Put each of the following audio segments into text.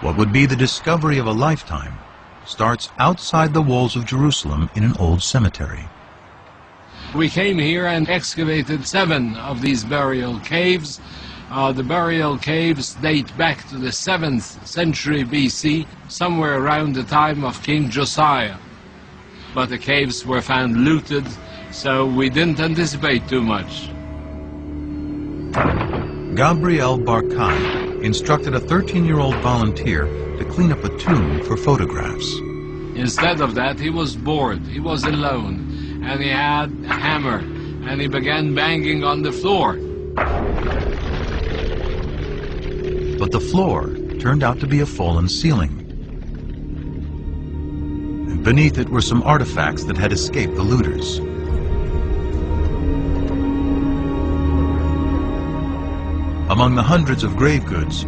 What would be the discovery of a lifetime starts outside the walls of Jerusalem in an old cemetery. We came here and excavated 7 of these burial caves. The burial caves date back to the 7th century BC, somewhere around the time of King Josiah. But the caves were found looted, so we didn't anticipate too much. Gabriel Barkai instructed a 13-year-old volunteer to clean up a tomb for photographs. Instead of that, he was bored, he was alone, and he had a hammer, and he began banging on the floor. But the floor turned out to be a fallen ceiling. And beneath it were some artifacts that had escaped the looters. Among the hundreds of grave goods,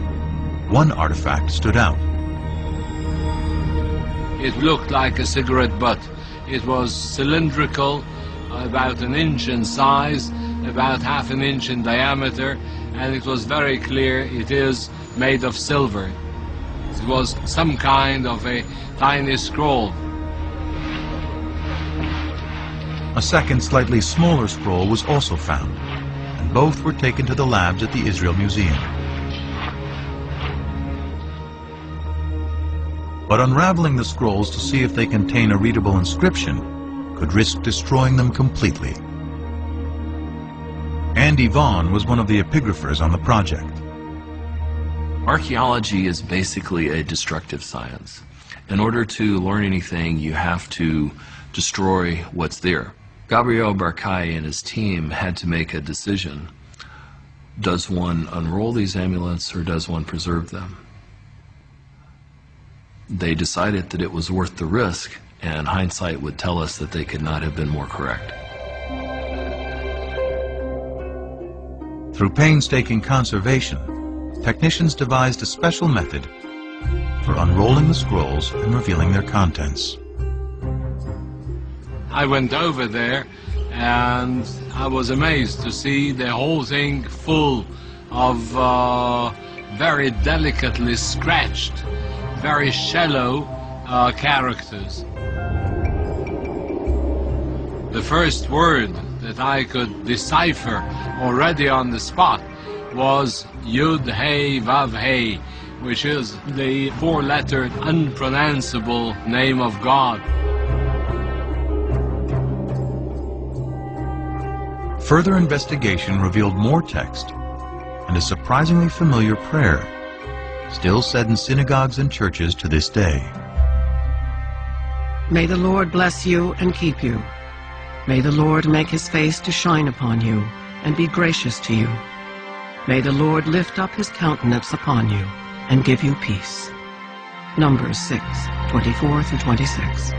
one artifact stood out. It looked like a cigarette butt. It was cylindrical, about 1 inch in size, about ½ an inch in diameter, and it was very clear it is made of silver. It was some kind of a tiny scroll. A second, slightly smaller scroll was also found, and both were taken to the labs at the Israel Museum. But unraveling the scrolls to see if they contain a readable inscription could risk destroying them completely. Andy Vaughn was one of the epigraphers on the project. Archaeology is basically a destructive science. In order to learn anything, you have to destroy what's there. Gabriel Barkai and his team had to make a decision. Does one unroll these amulets or does one preserve them? They decided that it was worth the risk, and hindsight would tell us that they could not have been more correct. Through painstaking conservation, technicians devised a special method for unrolling the scrolls and revealing their contents. I went over there and I was amazed to see the whole thing full of very delicately scratched, very shallow characters. The first word that I could decipher already on the spot was YHWH, which is the 4-lettered, unpronounceable name of God. Further investigation revealed more text and a surprisingly familiar prayer, still said in synagogues and churches to this day. May the Lord bless you and keep you. May the Lord make his face to shine upon you and be gracious to you. May the Lord lift up his countenance upon you and give you peace. Numbers 6:24-26.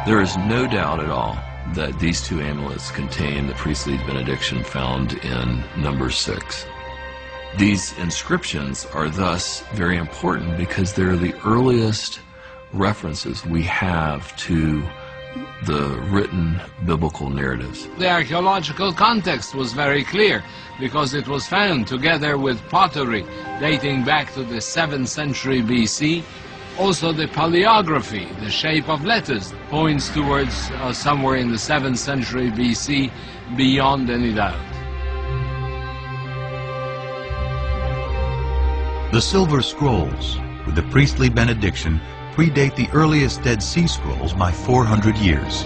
There is no doubt at all that these 2 amulets contain the priestly benediction found in Numbers 6. These inscriptions are thus very important because they're the earliest references we have to the written biblical narratives. The archaeological context was very clear because it was found together with pottery dating back to the 7th century BC. Also the paleography, the shape of letters, points towards somewhere in the 7th century BC beyond any doubt. The silver scrolls with the priestly benediction predate the earliest Dead Sea Scrolls by 400 years.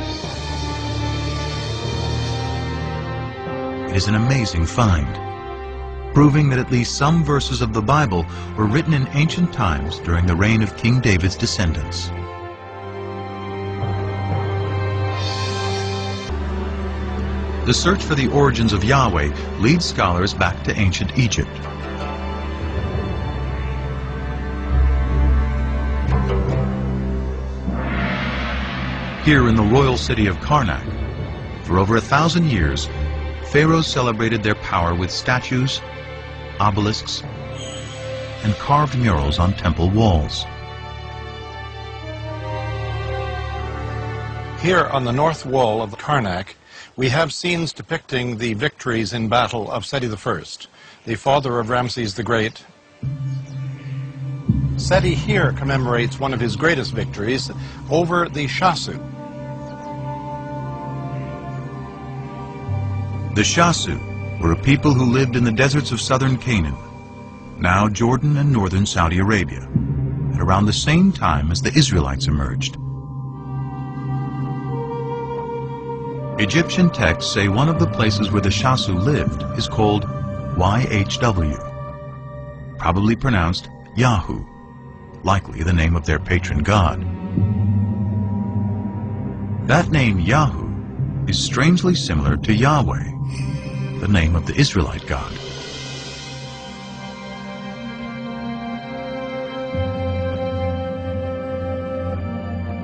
It is an amazing find, proving that at least some verses of the Bible were written in ancient times during the reign of King David's descendants. The search for the origins of Yahweh leads scholars back to ancient Egypt. Here in the royal city of Karnak, for over 1,000 years, pharaohs celebrated their power with statues, obelisks, and carved murals on temple walls. Here on the north wall of Karnak, We have scenes depicting the victories in battle of Seti I, the father of Ramses the Great. Seti here commemorates one of his greatest victories over the Shasu. The Shasu were a people who lived in the deserts of southern Canaan, now Jordan and northern Saudi Arabia, at around the same time as the Israelites emerged. Egyptian texts say one of the places where the Shasu lived is called YHWH, probably pronounced Yahu, likely the name of their patron god. That name Yahu is strangely similar to Yahweh, the name of the Israelite god.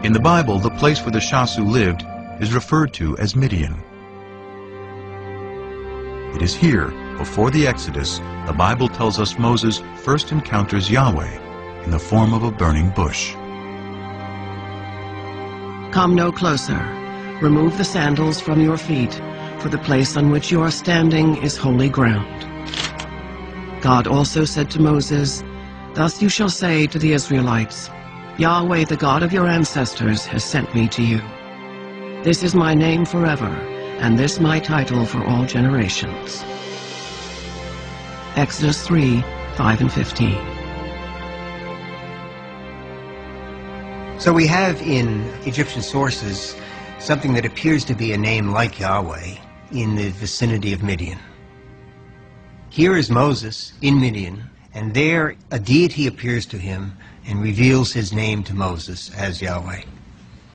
In the Bible, the place where the Shasu lived is referred to as Midian. It is here, before the Exodus, the Bible tells us Moses first encounters Yahweh in the form of a burning bush. Come no closer. Remove the sandals from your feet, for the place on which you are standing is holy ground. God also said to Moses, Thus you shall say to the Israelites, Yahweh, the God of your ancestors, has sent me to you. This is my name forever, and this my title for all generations. Exodus 3, 5 and 15. So we have in Egyptian sources something that appears to be a name like Yahweh in the vicinity of Midian. Here is Moses in Midian, and there a deity appears to him and reveals his name to Moses as Yahweh.